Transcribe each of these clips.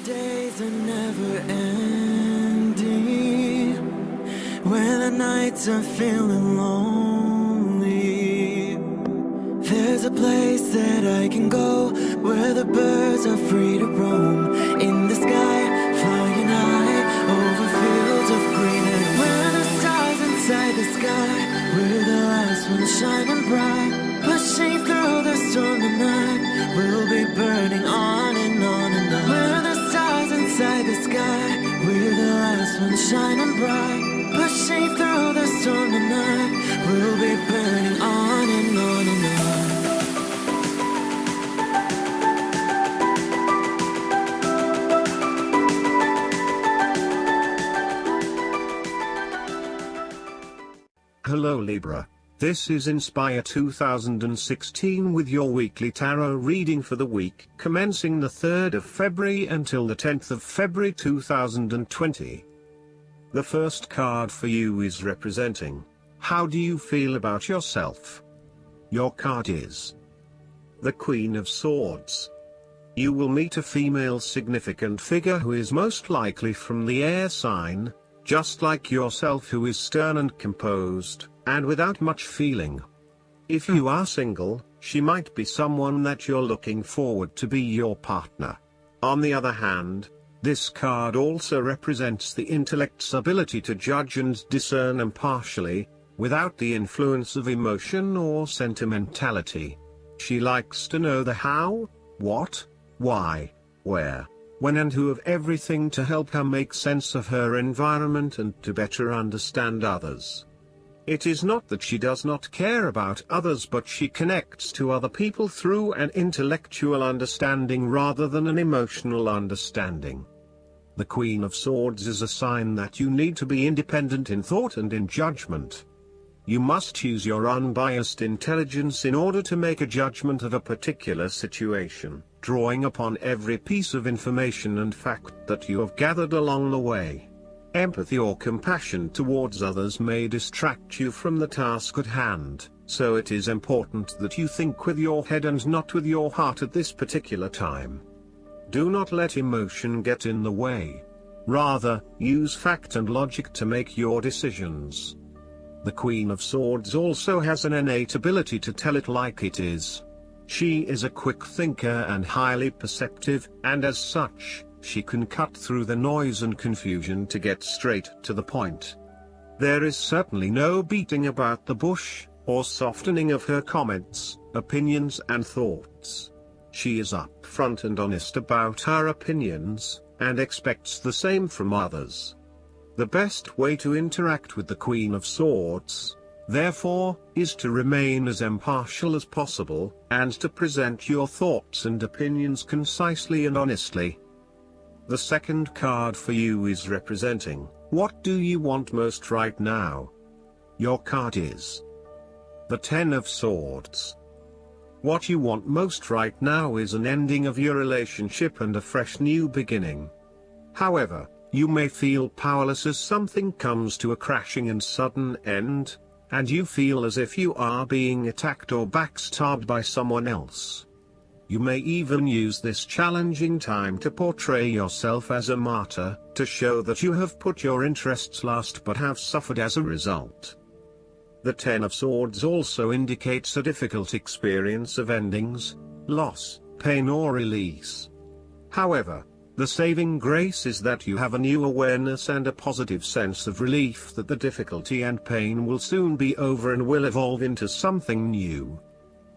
days are never ending, when the nights are feeling lonely, there's a place that I can go, where the birds are free to roam, in the sky, flying high, over fields of green, and where the stars inside the sky, we're the last ones shining bright, pushing through the storm tonight, we'll be burning on and on and on. We're the stars inside the sky, we're the last ones shining bright, pushing through the storm tonight, we'll be burning on and on and on. Hello Libra, this is Inspire 2016 with your weekly tarot reading for the week commencing the 3rd of February until the 10th of February 2020. The first card for you is representing, how do you feel about yourself? Your card is the Queen of Swords. You will meet a female significant figure who is most likely from the air sign, just like yourself, who is stern and composed, and without much feeling. If you are single, she might be someone that you're looking forward to be your partner. On the other hand, this card also represents the intellect's ability to judge and discern impartially, without the influence of emotion or sentimentality. She likes to know the how, what, why, where, when and who of everything to help her make sense of her environment and to better understand others. It is not that she does not care about others, but she connects to other people through an intellectual understanding rather than an emotional understanding. The Queen of Swords is a sign that you need to be independent in thought and in judgment. You must use your unbiased intelligence in order to make a judgment of a particular situation, drawing upon every piece of information and fact that you have gathered along the way. Empathy or compassion towards others may distract you from the task at hand, so it is important that you think with your head and not with your heart at this particular time. Do not let emotion get in the way. Rather, use fact and logic to make your decisions. The Queen of Swords also has an innate ability to tell it like it is. She is a quick thinker and highly perceptive, and as such, she can cut through the noise and confusion to get straight to the point. There is certainly no beating about the bush, or softening of her comments, opinions and thoughts. She is upfront and honest about her opinions, and expects the same from others. The best way to interact with the Queen of Swords, therefore, is to remain as impartial as possible, and to present your thoughts and opinions concisely and honestly. The second card for you is representing, what do you want most right now? Your card is the Ten of Swords. What you want most right now is an ending of your relationship and a fresh new beginning. However, you may feel powerless as something comes to a crashing and sudden end, and you feel as if you are being attacked or backstabbed by someone else. You may even use this challenging time to portray yourself as a martyr, to show that you have put your interests last but have suffered as a result. The Ten of Swords also indicates a difficult experience of endings, loss, pain or release. However, the saving grace is that you have a new awareness and a positive sense of relief that the difficulty and pain will soon be over and will evolve into something new.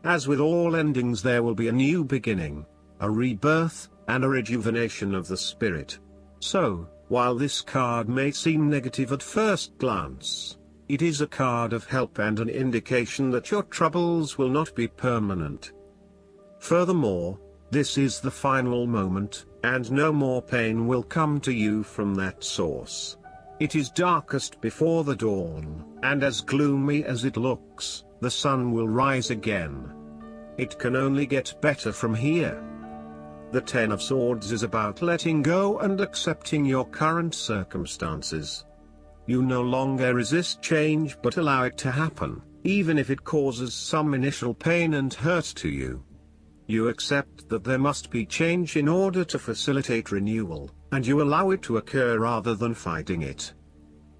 As with all endings, there will be a new beginning, a rebirth, and a rejuvenation of the spirit. So, while this card may seem negative at first glance, it is a card of help and an indication that your troubles will not be permanent. Furthermore, this is the final moment, and no more pain will come to you from that source. It is darkest before the dawn, and as gloomy as it looks, the sun will rise again. It can only get better from here. The Ten of Swords is about letting go and accepting your current circumstances. You no longer resist change but allow it to happen, even if it causes some initial pain and hurt to you. You accept that there must be change in order to facilitate renewal, and you allow it to occur rather than fighting it.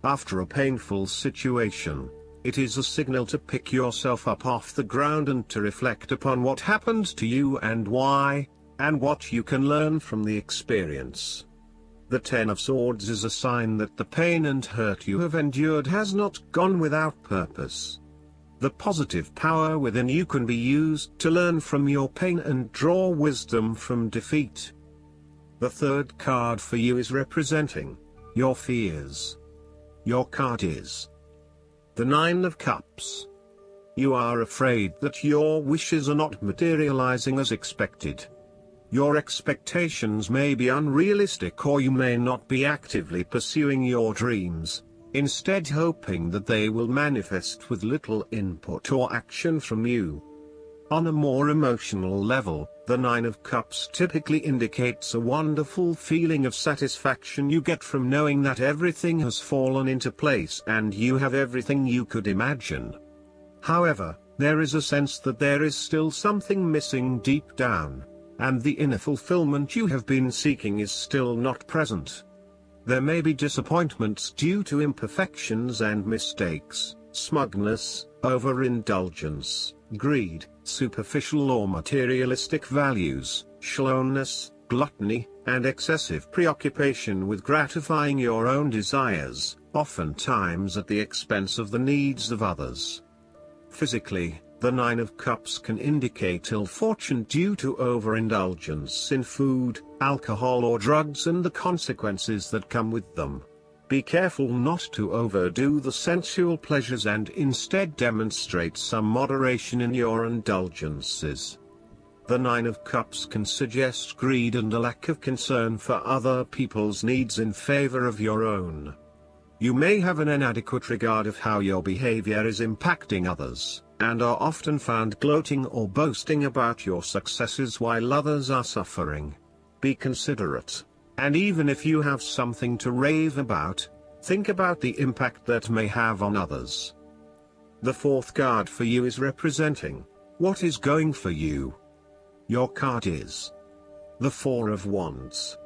After a painful situation, it is a signal to pick yourself up off the ground and to reflect upon what happened to you and why, and what you can learn from the experience. The Ten of Swords is a sign that the pain and hurt you have endured has not gone without purpose. The positive power within you can be used to learn from your pain and draw wisdom from defeat. The third card for you is representing your fears. Your card is the Nine of Cups. You are afraid that your wishes are not materializing as expected. Your expectations may be unrealistic, or you may not be actively pursuing your dreams, instead hoping that they will manifest with little input or action from you. On a more emotional level, the Nine of Cups typically indicates a wonderful feeling of satisfaction you get from knowing that everything has fallen into place and you have everything you could imagine. However, there is a sense that there is still something missing deep down, and the inner fulfillment you have been seeking is still not present. There may be disappointments due to imperfections and mistakes, smugness, overindulgence, greed, superficial or materialistic values, shallowness, gluttony, and excessive preoccupation with gratifying your own desires, oftentimes at the expense of the needs of others. Physically, the Nine of Cups can indicate ill fortune due to overindulgence in food, alcohol or drugs and the consequences that come with them. Be careful not to overdo the sensual pleasures and instead demonstrate some moderation in your indulgences. The Nine of Cups can suggest greed and a lack of concern for other people's needs in favor of your own. You may have an inadequate regard of how your behavior is impacting others, and are often found gloating or boasting about your successes while others are suffering. Be considerate, and even if you have something to rave about, think about the impact that may have on others. The fourth card for you is representing what is going for you. Your card is the Four of Wands.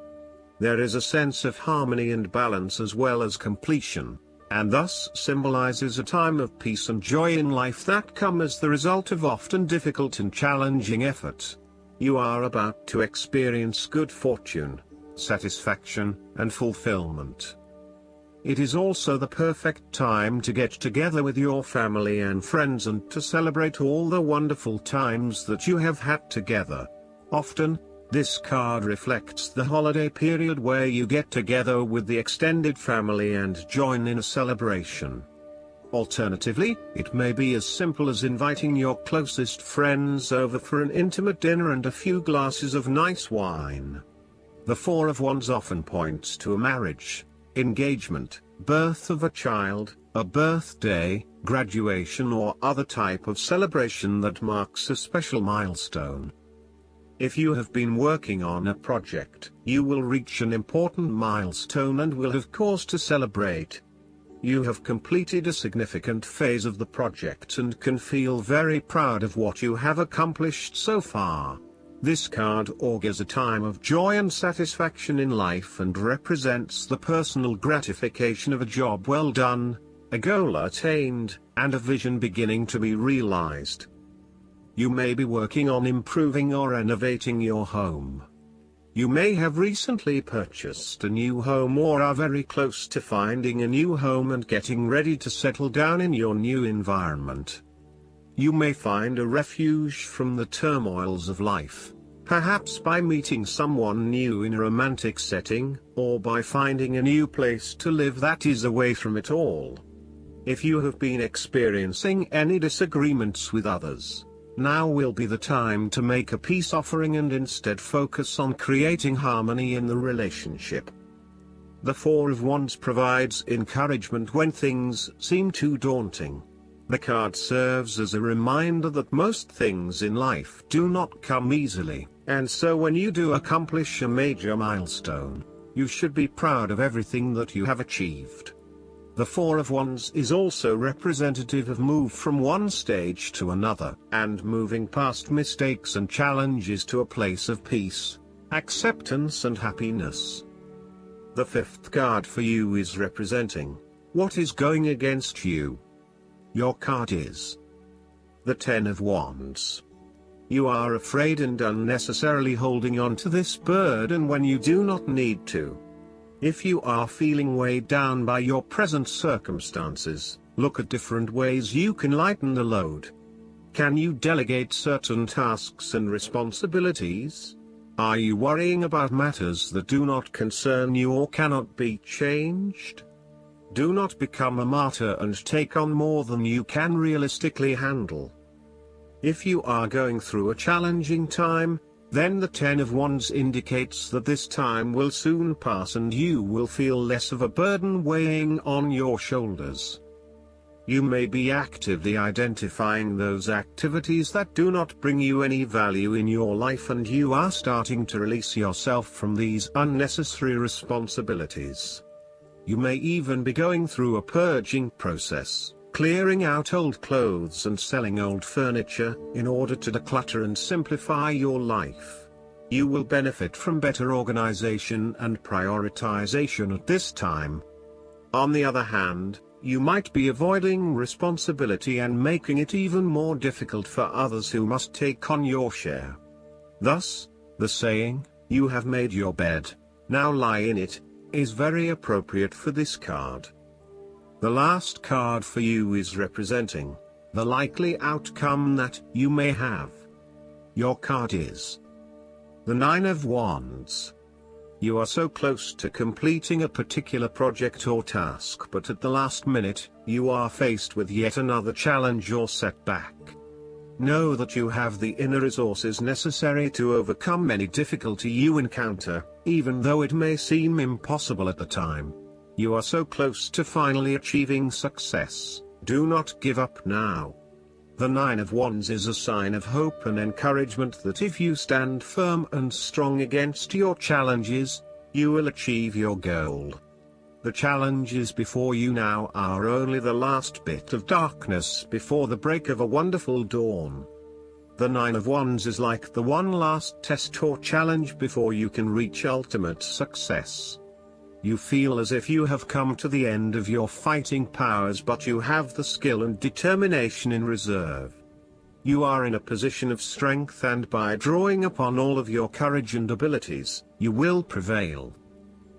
There is a sense of harmony and balance as well as completion, and thus symbolizes a time of peace and joy in life that come as the result of often difficult and challenging effort. You are about to experience good fortune, satisfaction, and fulfillment. It is also the perfect time to get together with your family and friends and to celebrate all the wonderful times that you have had together. Often, this card reflects the holiday period where you get together with the extended family and join in a celebration. Alternatively, it may be as simple as inviting your closest friends over for an intimate dinner and a few glasses of nice wine. The Four of Wands often points to a marriage, engagement, birth of a child, a birthday, graduation or other type of celebration that marks a special milestone. If you have been working on a project, you will reach an important milestone and will have cause to celebrate. You have completed a significant phase of the project and can feel very proud of what you have accomplished so far. This card augurs a time of joy and satisfaction in life and represents the personal gratification of a job well done, a goal attained, and a vision beginning to be realized. You may be working on improving or renovating your home. You may have recently purchased a new home or are very close to finding a new home and getting ready to settle down in your new environment. You may find a refuge from the turmoils of life, perhaps by meeting someone new in a romantic setting, or by finding a new place to live that is away from it all. If you have been experiencing any disagreements with others, now will be the time to make a peace offering and instead focus on creating harmony in the relationship. The Four of Wands provides encouragement when things seem too daunting. The card serves as a reminder that most things in life do not come easily, and so when you do accomplish a major milestone, you should be proud of everything that you have achieved. The Four of Wands is also representative of move from one stage to another, and moving past mistakes and challenges to a place of peace, acceptance and happiness. The fifth card for you is representing what is going against you. Your card is the Ten of Wands. You are afraid and unnecessarily holding on to this burden when you do not need to. If you are feeling weighed down by your present circumstances, look at different ways you can lighten the load. Can you delegate certain tasks and responsibilities? Are you worrying about matters that do not concern you or cannot be changed? Do not become a martyr and take on more than you can realistically handle. If you are going through a challenging time, then the Ten of Wands indicates that this time will soon pass and you will feel less of a burden weighing on your shoulders. You may be actively identifying those activities that do not bring you any value in your life, and you are starting to release yourself from these unnecessary responsibilities. You may even be going through a purging process, clearing out old clothes and selling old furniture, in order to declutter and simplify your life. You will benefit from better organization and prioritization at this time. On the other hand, you might be avoiding responsibility and making it even more difficult for others who must take on your share. Thus, the saying, "You have made your bed, now lie in it," is very appropriate for this card. The last card for you is representing the likely outcome that you may have. Your card is the Nine of Wands. You are so close to completing a particular project or task, but at the last minute, you are faced with yet another challenge or setback. Know that you have the inner resources necessary to overcome any difficulty you encounter, even though it may seem impossible at the time. You are so close to finally achieving success. Do not give up now. The Nine of Wands is a sign of hope and encouragement that if you stand firm and strong against your challenges, you will achieve your goal. The challenges before you now are only the last bit of darkness before the break of a wonderful dawn. The Nine of Wands is like the one last test or challenge before you can reach ultimate success. You feel as if you have come to the end of your fighting powers, but you have the skill and determination in reserve. You are in a position of strength, and by drawing upon all of your courage and abilities, you will prevail.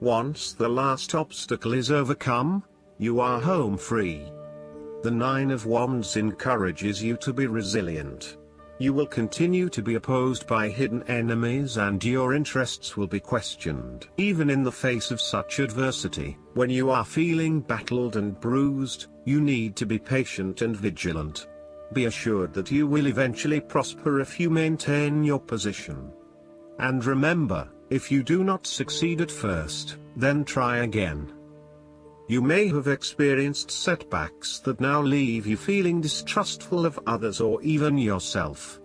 Once the last obstacle is overcome, you are home free. The Nine of Wands encourages you to be resilient. You will continue to be opposed by hidden enemies, and your interests will be questioned. Even in the face of such adversity, when you are feeling battled and bruised, you need to be patient and vigilant. Be assured that you will eventually prosper if you maintain your position. And remember, if you do not succeed at first, then try again. You may have experienced setbacks that now leave you feeling distrustful of others or even yourself.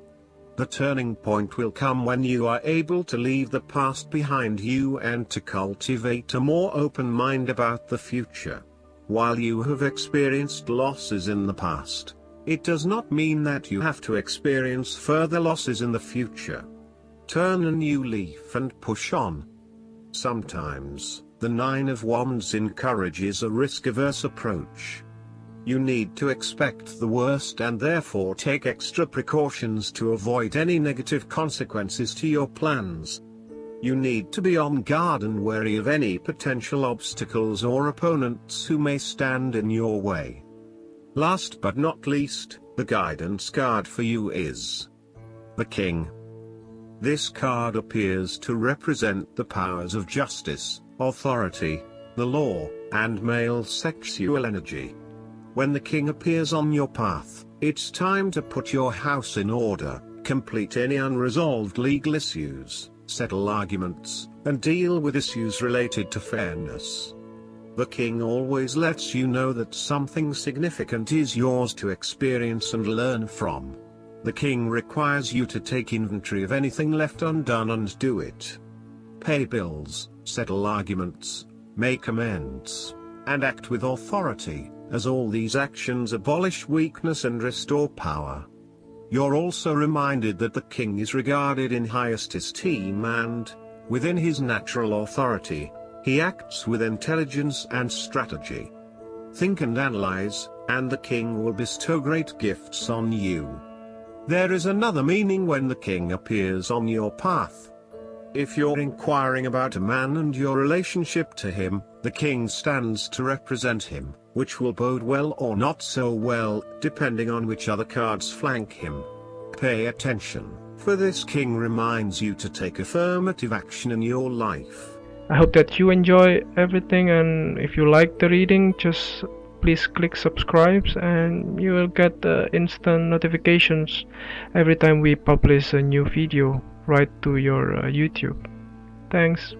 The turning point will come when you are able to leave the past behind you and to cultivate a more open mind about the future. While you have experienced losses in the past, it does not mean that you have to experience further losses in the future. Turn a new leaf and push on. Sometimes, the Nine of Wands encourages a risk-averse approach. You need to expect the worst and therefore take extra precautions to avoid any negative consequences to your plans. You need to be on guard and wary of any potential obstacles or opponents who may stand in your way. Last but not least, the guidance card for you is the King. This card appears to represent the powers of justice, authority, the law, and male sexual energy. When the King appears on your path, it's time to put your house in order, complete any unresolved legal issues, settle arguments, and deal with issues related to fairness. The King always lets you know that something significant is yours to experience and learn from. The King requires you to take inventory of anything left undone and do it. Pay bills, settle arguments, make amends, and act with authority, as all these actions abolish weakness and restore power. You're also reminded that the king is regarded in highest esteem and, within his natural authority, he acts with intelligence and strategy. Think and analyze, and the king will bestow great gifts on you. There is another meaning when the king appears on your path. If you're inquiring about a man and your relationship to him, the king stands to represent him, which will bode well or not so well, depending on which other cards flank him. Pay attention, for this king reminds you to take affirmative action in your life. I hope that you enjoy everything, and if you like the reading, just please click subscribe and you will get instant notifications every time we publish a new video right to your YouTube. Thanks.